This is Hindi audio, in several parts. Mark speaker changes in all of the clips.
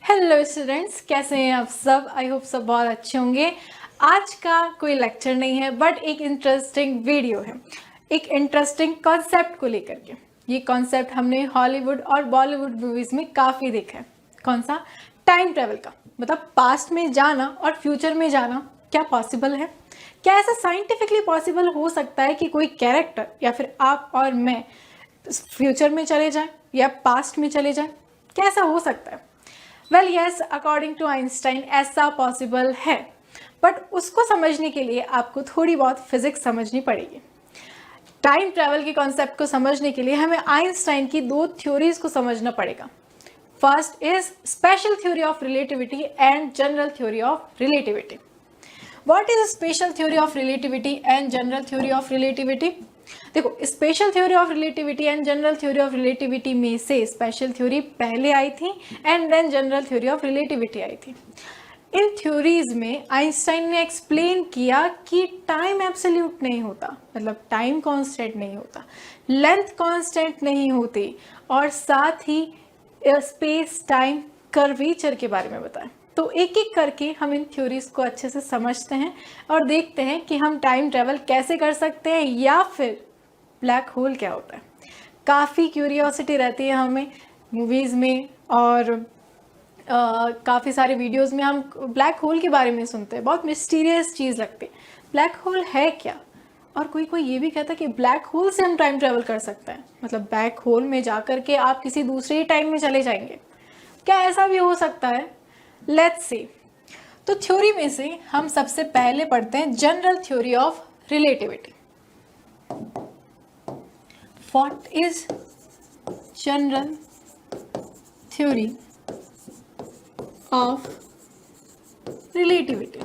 Speaker 1: हेलो स्टूडेंट्स, कैसे हैं आप सब। आई होप सब बहुत अच्छे होंगे। आज का कोई लेक्चर नहीं है बट एक इंटरेस्टिंग वीडियो है, एक इंटरेस्टिंग कॉन्सेप्ट को लेकर के। ये कॉन्सेप्ट हमने हॉलीवुड और बॉलीवुड मूवीज में काफ़ी देखा है। कौन सा? टाइम ट्रेवल का। मतलब पास्ट में जाना और फ्यूचर में जाना क्या पॉसिबल है? क्या ऐसा साइंटिफिकली पॉसिबल हो सकता है कि कोई कैरेक्टर या फिर आप और मैं फ्यूचर में चले जाएं या पास्ट में चले जाएं? कैसा हो सकता है? Well yes, according to Einstein ऐसा पॉसिबल है, बट उसको समझने के लिए आपको थोड़ी बहुत फिजिक्स समझनी पड़ेगी। टाइम ट्रैवल के कॉन्सेप्ट को समझने के लिए हमें आइंस्टाइन की दो थ्योरीज को समझना पड़ेगा। First is special theory of relativity and general theory of relativity. What is special theory of relativity and general theory of relativity? देखो, special theory of relativity and general theory of relativity में से स्पेशल थ्योरी पहले आई थी and then general theory of relativity आई थी। इन थ्योरीज में आइंस्टाइन ने एक्सप्लेन किया कि टाइम एब्सोल्यूट नहीं होता, मतलब टाइम कांस्टेंट नहीं होता, लेंथ कांस्टेंट नहीं होती, और साथ ही स्पेस टाइम कर्वेचर के बारे में बताया। तो एक एक करके हम इन थ्योरीज को अच्छे से समझते हैं और देखते हैं कि हम टाइम ट्रैवल कैसे कर सकते हैं या फिर ब्लैक होल क्या होता है। काफ़ी क्यूरियोसिटी रहती है हमें मूवीज़ में, और काफ़ी सारे वीडियोस में हम ब्लैक होल के बारे में सुनते हैं। बहुत मिस्टीरियस चीज़ लगती है। ब्लैक होल है क्या? और कोई कोई ये भी कहता है कि ब्लैक होल से हम टाइम ट्रैवल कर सकते हैं, मतलब ब्लैक होल में जा कर के आप किसी दूसरे टाइम में चले जाएंगे। क्या ऐसा भी हो सकता है? Let's see. तो थ्योरी में से हम सबसे पहले पढ़ते हैं general theory of relativity. What is general theory of relativity?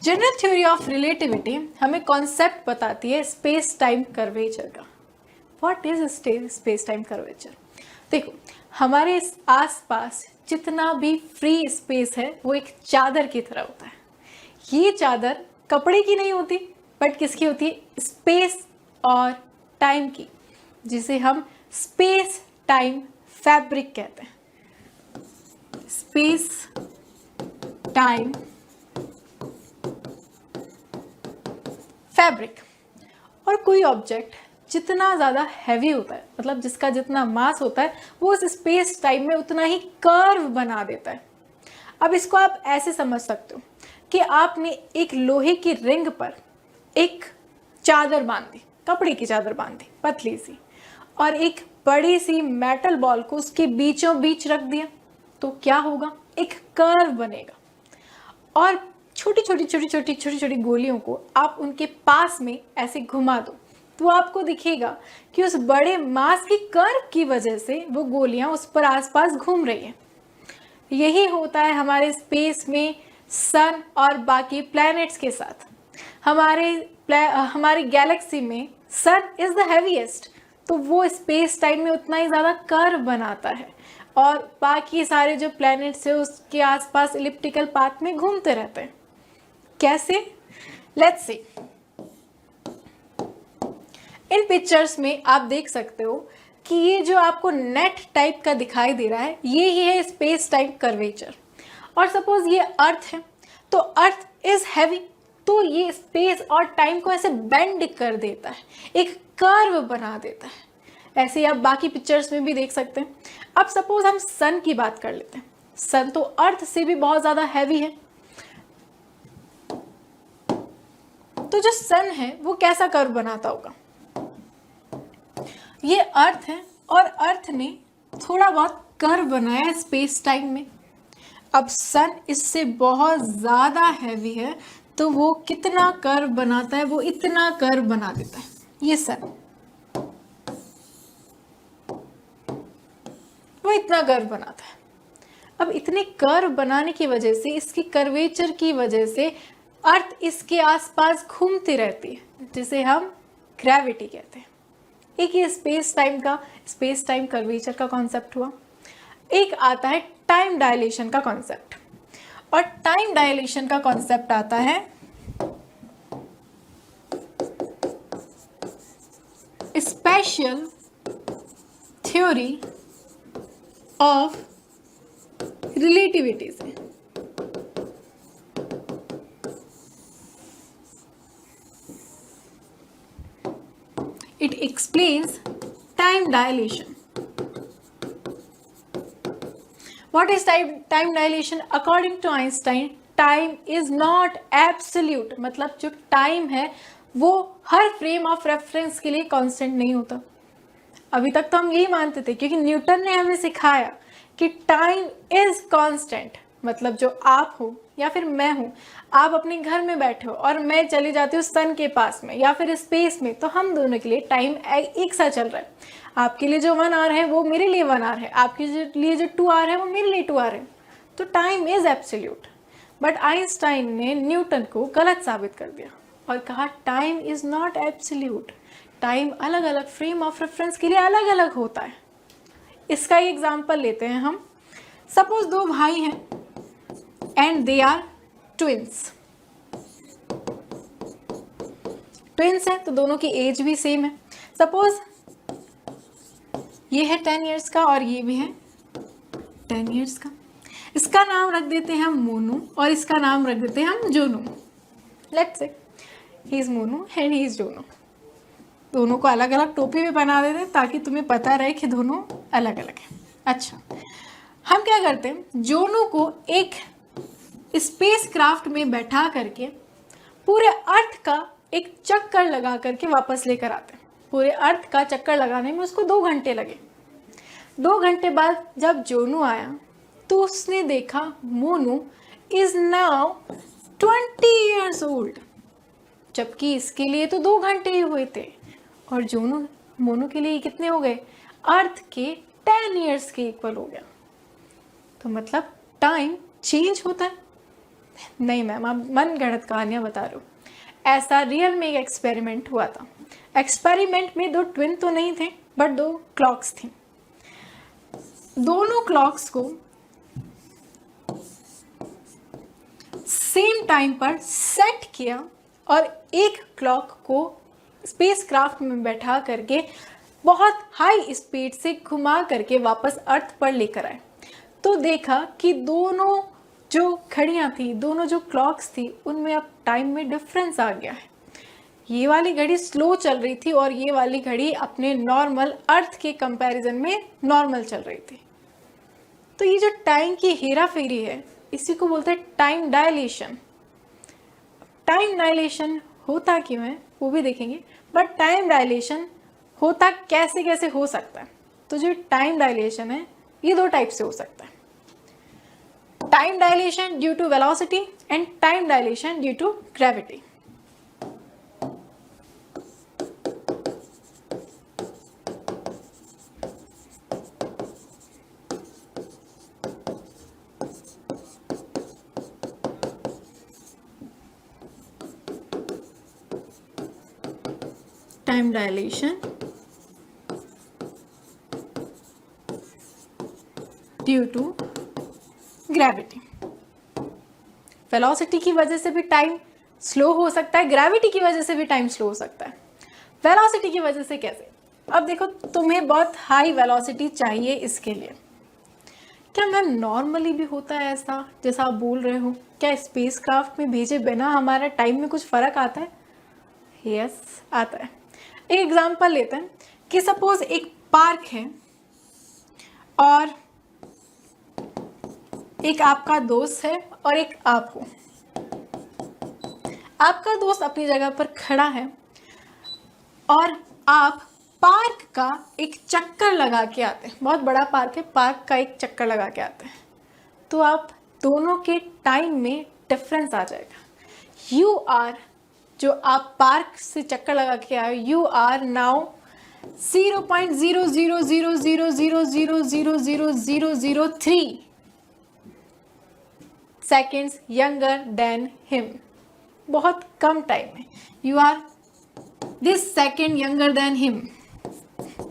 Speaker 1: General theory of relativity हमें कॉन्सेप्ट बताती है स्पेस टाइम कर्वेचर का। What is space time curvature? देखो, हमारे आसपास जितना भी फ्री स्पेस है वो एक चादर की तरह होता है। ये चादर कपड़े की नहीं होती बट किसकी होती है? स्पेस और टाइम की, जिसे हम स्पेस टाइम फैब्रिक कहते हैं। Space time fabric. और कोई ऑब्जेक्ट जितना ज़्यादा हैवी होता है, मतलब जिसका जितना मास होता है, वो उस स्पेस टाइम में उतना ही कर्व बना देता है। अब इसको आप ऐसे समझ सकते हो कि आपने एक लोहे की रिंग पर एक चादर बांध दी, कपड़े की चादर बांध दी पतली सी, और एक बड़ी सी मेटल बॉल को उसके बीचों बीच रख दिया, तो क्या होगा? एक कर्व बनेगा। और छोटी छोटी गोलियों को आप उनके पास में ऐसे घुमा दो तो आपको दिखेगा कि उस बड़े मास की कर्व की वजह से वो गोलियां उस पर आसपास घूम रही हैं। यही होता है हमारे स्पेस में सन और बाकी प्लैनेट्स के साथ। हमारी गैलेक्सी में सन इज द हैवीएस्ट, तो वो स्पेस टाइम में उतना ही ज़्यादा कर्व बनाता है, और बाकी सारे जो प्लैनेट्स है उसके आसपास इलिप्टिकल पाथ में घूमते रहते हैं। कैसे? Let's see. इन पिक्चर्स में आप देख सकते हो कि ये जो आपको नेट टाइप का दिखाई दे रहा है, ये ही है स्पेस टाइम कर्वेचर। और सपोज ये अर्थ है, तो अर्थ इज हैवी, तो ये स्पेस और टाइम को ऐसे बेंड कर देता है, एक कर्व बना देता है। ऐसे ही आप बाकी पिक्चर्स में भी देख सकते हैं। अब सपोज हम सन की बात कर लेते हैं। सन तो अर्थ से भी बहुत ज़्यादा हैवी है, तो जो सन है वो कैसा कर्व बनाता होगा? ये अर्थ है और अर्थ ने थोड़ा बहुत कर्व बनाया स्पेस टाइम में। अब सन इससे बहुत ज़्यादा हैवी है, तो वो कितना कर्व बनाता है? वो इतना कर्व बना देता है, ये सन, वो इतना कर्व बनाता है। अब इतने कर्व बनाने की वजह से, इसकी कर्वेचर की वजह से अर्थ इसके आसपास घूमती रहती है, जिसे हम ग्रेविटी कहते हैं। एक ये स्पेस टाइम कर्वेचर का कॉन्सेप्ट हुआ। एक आता है टाइम डायलेशन का कॉन्सेप्ट, और टाइम डायलेशन का कॉन्सेप्ट आता है स्पेशल थ्योरी ऑफ रिलेटिविटी से। It explains time dilation. What is time dilation? According to Einstein, time is not absolute. मतलब जो time है वो हर फ्रेम ऑफ रेफरेंस के लिए कांस्टेंट नहीं होता। अभी तक तो हम यही मानते थे, क्योंकि न्यूटन ने हमें सिखाया कि टाइम इज कांस्टेंट। मतलब जो आप हो या फिर मैं हूँ, आप अपने घर में बैठे हो और मैं चली जाती हूँ सन के पास में या फिर स्पेस में, तो हम दोनों के लिए टाइम एक सा चल रहा है। आपके लिए जो 1 आवर है वो मेरे लिए 1 आवर है, आपके लिए जो 2 आवर है वो मेरे लिए 2 आवर है। तो time is absolute. But Einstein ने न्यूटन को गलत साबित कर दिया और कहा time is not absolute. Time अलग अलग फ्रेम ऑफ रेफरेंस के लिए अलग अलग होता है। इसका एक एग्जाम्पल लेते हैं हम। सपोज 2 भाई हैं and they are twins. Twins हैं तो दोनों की एज भी सेम है। सपोज ये है 10 इयर्स का और ये भी है 10 इयर्स का। इसका नाम रख देते हैं हम मोनू और इसका नाम रख देते हैं हम Jonu. Let's say he is Monu and he is Jonu. दोनों को अलग अलग टोपी भी बना देते हैं ताकि तुम्हें पता रहे कि दोनों अलग अलग हैं। अच्छा, हम क्या करते हैं, जोनू को एक स्पेस क्राफ्ट में बैठा करके पूरे अर्थ का एक चक्कर लगा करके वापस लेकर आते हैं। पूरे अर्थ का चक्कर लगाने में उसको 2 घंटे लगे। 2 घंटे बाद जब जोनू आया तो उसने देखा Monu is now 20 years old, जबकि इसके लिए तो 2 घंटे ही हुए थे और मोनू के लिए कितने हो गए, अर्थ के 10 years के इक्वल हो गया। तो मतलब टाइम चेंज होता है? नहीं मैम, आप मन गढ़ंत कहानियां बता रहे हो। ऐसा रियल में एक एक्सपेरिमेंट हुआ था। एक्सपेरिमेंट में 2 ट्विन तो नहीं थे बट 2 क्लॉक्स थी। दोनों क्लॉक्स को सेम टाइम पर सेट किया और एक क्लॉक को स्पेसक्राफ्ट में बैठा करके बहुत हाई स्पीड से घुमा करके वापस अर्थ पर लेकर आए। तो देखा कि दोनों जो घड़ियां थी, दोनों जो क्लॉक्स थी, उनमें अब टाइम में डिफरेंस आ गया है। ये वाली घड़ी स्लो चल रही थी और ये वाली घड़ी अपने नॉर्मल अर्थ के कंपैरिजन में नॉर्मल चल रही थी। तो ये जो टाइम की हेरा फेरी है, इसी को बोलते हैं टाइम डायलेशन। टाइम डायलेशन होता क्यों है वो भी देखेंगे, बट टाइम डायलेशन होता कैसे कैसे हो सकता है। तो जो टाइम डायलेशन है ये 2 टाइप से हो सकता है। Time dilation due to velocity and time dilation due to gravity. Time dilation due to gravity. Velocity की वजह से भी टाइम स्लो हो सकता है, ग्रेविटी की वजह से भी टाइम स्लो हो सकता है। वेलोसिटी की वजह से कैसे? अब देखो, तुम्हें बहुत हाई वेलोसिटी चाहिए इसके लिए। क्या मैम नॉर्मली भी होता है ऐसा जैसा आप बोल रहे हो? क्या स्पेसक्राफ्ट में भेजे बिना हमारा टाइम में कुछ फर्क आता है? यस, आता है। एक एग्जांपल लेते हैं कि सपोज एक पार्क है और एक आपका दोस्त है और एक आप हो। आपका दोस्त अपनी जगह पर खड़ा है और आप पार्क का एक चक्कर लगा के आते हैं। बहुत बड़ा पार्क है, पार्क का एक चक्कर लगा के आते हैं। तो आप दोनों के टाइम में डिफरेंस आ जाएगा। यू आर, जो आप पार्क से चक्कर लगा के आए, you are now 0.0000000003 seconds younger than him. बहुत कम टाइम में you are this second younger than him.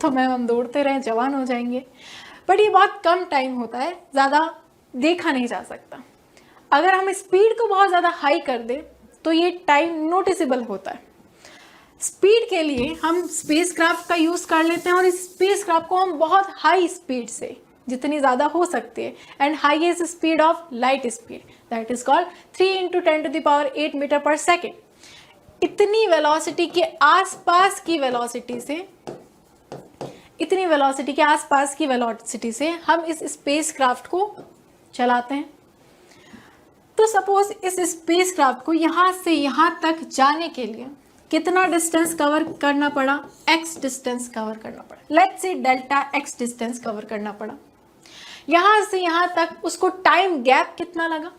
Speaker 1: तो मैम हम दौड़ते रहे जवान हो जाएंगे, बट ये बहुत कम टाइम होता है, ज़्यादा देखा नहीं जा सकता। अगर हम स्पीड को बहुत ज़्यादा हाई कर दें तो ये टाइम नोटिसेबल होता है। स्पीड के लिए हम स्पेसक्राफ्ट का यूज़ कर लेते हैं और इस स्पेसक्राफ्ट को हम बहुत हाई स्पीड से, जितनी ज़्यादा हो सकती है, and highest speed of light speed, that is called 3 × 10⁸ metre per second, इतनी वेलोसिटी के आसपास की वेलोसिटी से, इतनी वेलोसिटी के आसपास की वेलोसिटी से हम इस स्पेसक्राफ्ट को चलाते हैं। तो सपोज इस स्पेसक्राफ्ट को यहाँ से यहाँ तक जाने के लिए कितना डिस्टेंस कवर करना पड़ा, x डिस्टेंस कवर करना पड़ा, let's say delta x distance cover करना पड़ा। यहाँ से यहाँ तक उसको टाइम गैप कितना लगा,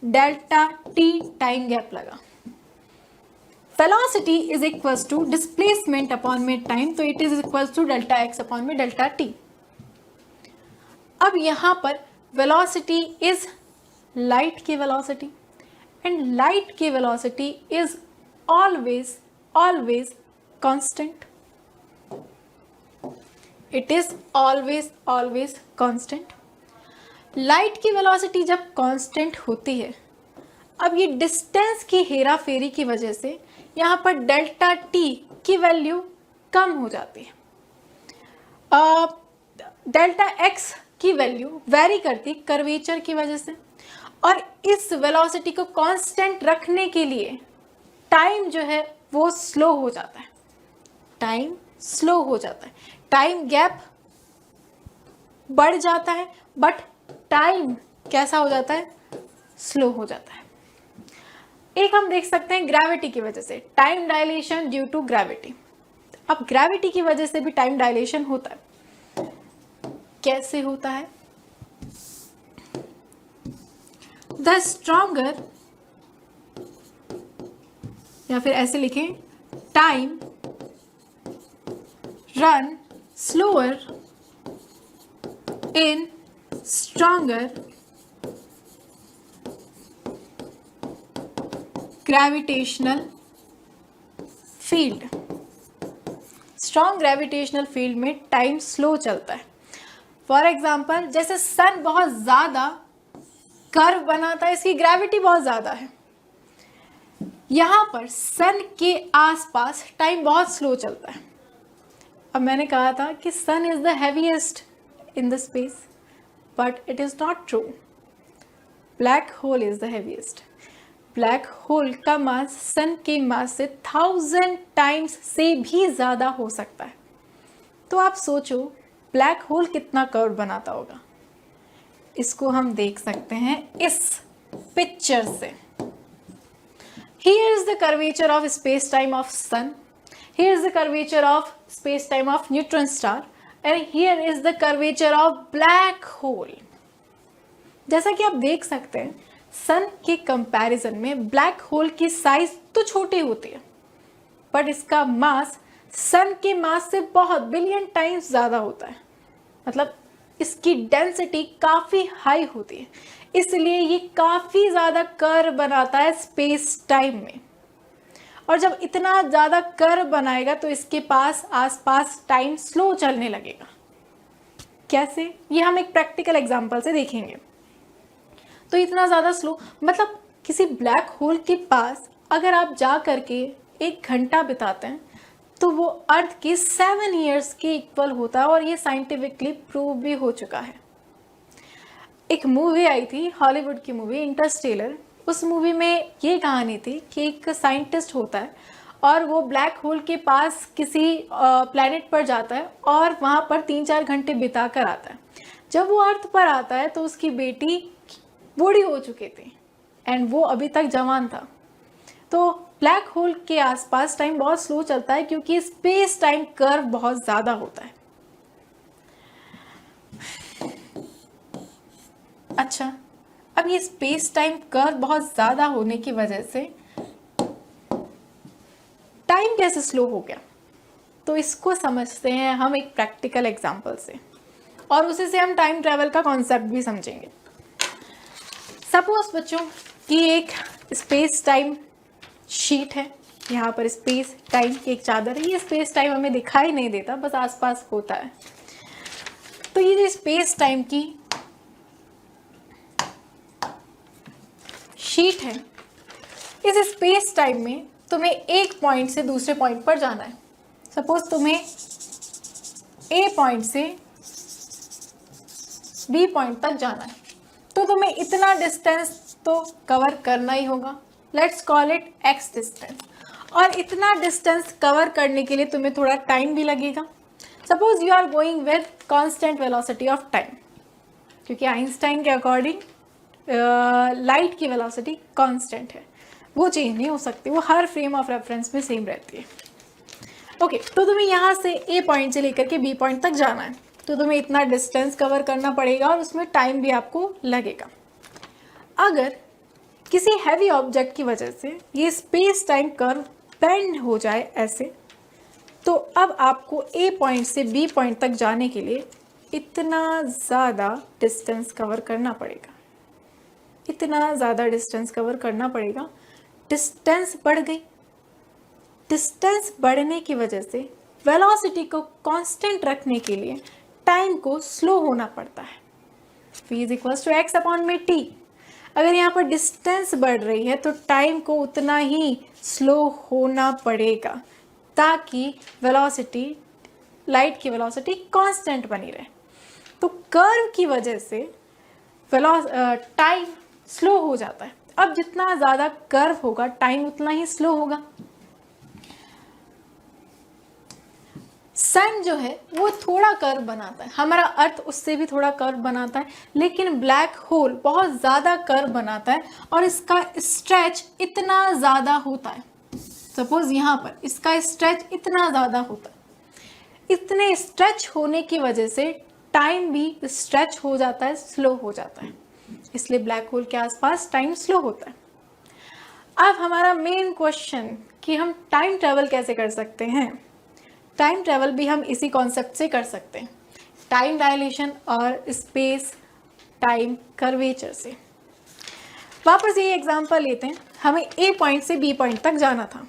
Speaker 1: डेल्टा t टाइम गैप लगा। Velocity is equals to displacement upon में टाइम, तो it is equals to delta x upon में डेल्टा t। अब यहाँ पर वेलोसिटी इज लाइट की वेलोसिटी, एंड लाइट की velocity is always constant. It is always constant. Light की वेलोसिटी जब कांस्टेंट होती है, अब ये डिस्टेंस की हेरा फेरी की वजह से यहाँ पर डेल्टा t की वैल्यू कम हो जाती है। डेल्टा x की वैल्यू वेरी करती कर्वेचर की वजह से, और इस वेलोसिटी को कांस्टेंट रखने के लिए टाइम जो है वो स्लो हो जाता है, टाइम स्लो हो जाता है, टाइम गैप बढ़ जाता है, बट टाइम कैसा हो जाता है, स्लो हो जाता है। एक हम देख सकते हैं ग्रेविटी की वजह से, time dilation due to gravity. अब ग्रेविटी की वजह से भी टाइम डायलेशन होता है, कैसे होता है? द स्ट्रॉन्गर, या फिर ऐसे लिखें, time run slower in stronger gravitational field. Strong gravitational field में टाइम स्लो चलता है। फॉर एग्जाम्पल, जैसे सन बहुत ज़्यादा कर्व बनाता है, इसकी ग्रेविटी बहुत ज़्यादा है, यहाँ पर सन के आसपास टाइम बहुत स्लो चलता है। अब मैंने कहा था कि sun is the heaviest in the space, but it is not true. Black hole is the heaviest. Black hole का मास सन के मास से 1000 टाइम्स से भी ज़्यादा हो सकता है। तो आप सोचो ब्लैक होल कितना कर्व बनाता होगा। इसको हम देख सकते हैं इस पिक्चर से। Here is the curvature of space-time of sun. Here is the curvature of space-time of neutron star, and here is the curvature of black hole. जैसा कि आप देख सकते हैं, सन के कंपैरिजन में ब्लैक होल की साइज तो छोटी होती है, बट इसका मास सन के मास से बहुत बिलियन टाइम्स ज़्यादा होता है। मतलब इसकी डेंसिटी काफ़ी हाई होती है, इसलिए ये काफ़ी ज़्यादा कर्व बनाता है स्पेस टाइम में। और जब इतना ज़्यादा कर्व बनाएगा तो इसके पास आसपास टाइम स्लो चलने लगेगा। कैसे? ये हम एक प्रैक्टिकल एग्जांपल से देखेंगे। तो इतना ज़्यादा स्लो, मतलब किसी ब्लैक होल के पास अगर आप जा करके 1 घंटा बिताते हैं तो वो अर्थ के 7 ईयर्स के इक्वल होता है, और ये साइंटिफिकली प्रूव भी हो चुका है। एक मूवी आई थी, हॉलीवुड की मूवी इंटरस्टेलर। उस मूवी में ये कहानी थी कि एक साइंटिस्ट होता है और वो ब्लैक होल के पास किसी प्लैनेट पर जाता है और वहाँ पर 3-4 घंटे बिता कर आता है। जब वो अर्थ पर आता है तो उसकी बेटी बूढ़ी हो चुकी थी एंड वो अभी तक जवान था। तो ब्लैक होल के आसपास टाइम बहुत स्लो चलता है क्योंकि स्पेस टाइम कर्व बहुत ज़्यादा होता है। अच्छा, अब ये स्पेस टाइम कर्व बहुत ज़्यादा होने की वजह से टाइम कैसे स्लो हो गया, तो इसको समझते हैं हम एक प्रैक्टिकल एग्जांपल से, और उसी से हम टाइम ट्रैवल का कॉन्सेप्ट भी समझेंगे। सपोज बच्चों कि एक स्पेस टाइम शीट है, यहाँ पर स्पेस टाइम की एक चादर है। ये स्पेस टाइम हमें दिखाई नहीं देता, बस आसपास होता है। तो ये जो स्पेस टाइम की शीट है, इस स्पेस टाइम में तुम्हें एक पॉइंट से दूसरे पॉइंट पर जाना है। सपोज तुम्हें ए पॉइंट से बी पॉइंट तक जाना है, तो तुम्हें इतना डिस्टेंस तो कवर करना ही होगा। Let's call it x distance. और इतना डिस्टेंस कवर करने के लिए तुम्हें थोड़ा टाइम भी लगेगा। Suppose you are going with constant velocity of time, क्योंकि आइंस्टाइन के अकॉर्डिंग लाइट की वेलोसिटी कांस्टेंट है, वो चेंज नहीं हो सकती, वो हर फ्रेम ऑफ रेफरेंस में सेम रहती है। ओके, तो तुम्हें यहाँ से ए पॉइंट से लेकर के बी पॉइंट तक जाना है, तो तुम्हें इतना डिस्टेंस कवर करना पड़ेगा और उसमें टाइम भी आपको लगेगा। अगर किसी हैवी ऑब्जेक्ट की वजह से ये स्पेस टाइम कर्व बेंड हो जाए ऐसे, तो अब आपको ए पॉइंट से बी पॉइंट तक जाने के लिए इतना ज़्यादा डिस्टेंस कवर करना पड़ेगा, इतना ज़्यादा डिस्टेंस कवर करना पड़ेगा। डिस्टेंस बढ़ गई। डिस्टेंस बढ़ने की वजह से वेलोसिटी को कांस्टेंट रखने के लिए टाइम को स्लो होना पड़ता है। v is equals to x upon में टी। अगर यहाँ पर डिस्टेंस बढ़ रही है तो टाइम को उतना ही स्लो होना पड़ेगा ताकि वेलोसिटी, लाइट की वेलोसिटी कांस्टेंट बनी रहे। तो कर्व की वजह से टाइम स्लो हो जाता है। अब जितना ज़्यादा कर्व होगा टाइम उतना ही स्लो होगा। सन जो है वो थोड़ा कर्व बनाता है, हमारा अर्थ उससे भी थोड़ा कर्व बनाता है, लेकिन ब्लैक होल बहुत ज़्यादा कर्व बनाता है और इसका स्ट्रेच इतना ज़्यादा होता है। सपोज यहाँ पर इसका स्ट्रेच इतना ज़्यादा होता है। इतने स्ट्रेच होने की वजह से टाइम भी स्ट्रेच हो जाता है, स्लो हो जाता है, इसलिए ब्लैक होल के आसपास टाइम स्लो होता है। अब हमारा मेन क्वेश्चन कि हम टाइम ट्रैवल कैसे कर सकते हैं। टाइम ट्रैवल भी हम इसी कॉन्सेप्ट से कर सकते हैं, टाइम डायलेशन और स्पेस टाइम कर्वेचर से। वापस ये एग्जांपल लेते हैं। हमें ए पॉइंट से बी पॉइंट तक जाना था।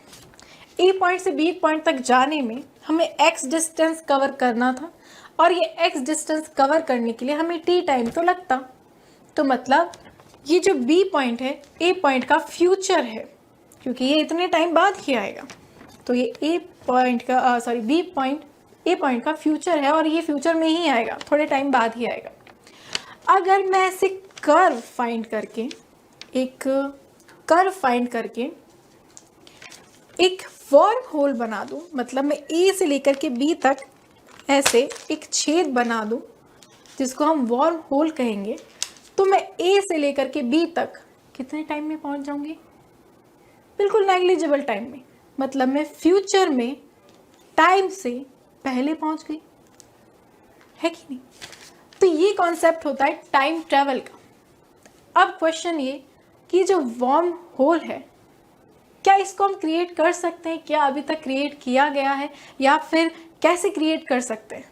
Speaker 1: ए पॉइंट से बी पॉइंट तक जाने में हमें एक्स डिस्टेंस कवर करना था और ये एक्स डिस्टेंस कवर करने के लिए हमें टी टाइम तो लगता। तो मतलब ये जो बी पॉइंट है ए पॉइंट का फ्यूचर है, क्योंकि ये इतने टाइम बाद ही आएगा। तो ये ए पॉइंट का बी पॉइंट ए पॉइंट का फ्यूचर है और ये फ्यूचर में ही आएगा, थोड़े टाइम बाद ही आएगा। अगर मैं ऐसे कर्व फाइंड करके एक वर्म होल बना दूं, मतलब मैं ए से लेकर के बी तक ऐसे एक छेद बना दूं जिसको हम वर्म होल कहेंगे, तो मैं ए से लेकर के बी तक कितने टाइम में पहुंच जाऊंगी? बिल्कुल नेग्लिजिबल टाइम में। मतलब मैं फ्यूचर में टाइम से पहले पहुंच गई, है कि नहीं? तो ये कॉन्सेप्ट होता है टाइम ट्रैवल का। अब क्वेश्चन ये कि जो वर्म होल है, क्या इसको हम क्रिएट कर सकते हैं? क्या अभी तक क्रिएट किया गया है या फिर कैसे क्रिएट कर सकते हैं?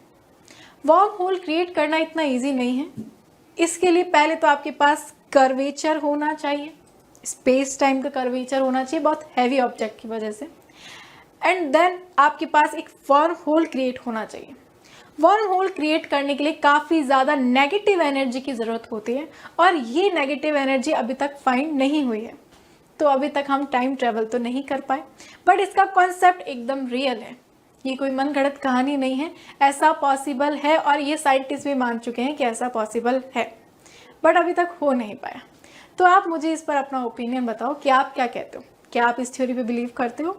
Speaker 1: वर्म होल क्रिएट करना इतना इजी नहीं है। इसके लिए पहले तो आपके पास कर्वेचर होना चाहिए, स्पेस टाइम का कर्वेचर होना चाहिए बहुत हैवी ऑब्जेक्ट की वजह से। एंड देन आपके पास एक वर्म होल क्रिएट होना चाहिए। वर्म होल क्रिएट करने के लिए काफ़ी ज़्यादा नेगेटिव एनर्जी की ज़रूरत होती है और ये नेगेटिव एनर्जी अभी तक फाइंड नहीं हुई है। तो अभी तक हम टाइम ट्रैवल तो नहीं कर पाए, बट इसका कॉन्सेप्ट एकदम रियल है। ये कोई मनगढ़ंत कहानी नहीं है, ऐसा पॉसिबल है और ये साइंटिस्ट भी मान चुके हैं कि ऐसा पॉसिबल है, बट अभी तक हो नहीं पाया। तो आप मुझे इस पर अपना ओपिनियन बताओ कि आप क्या कहते हो? क्या आप इस थ्योरी पे बिलीव करते हो?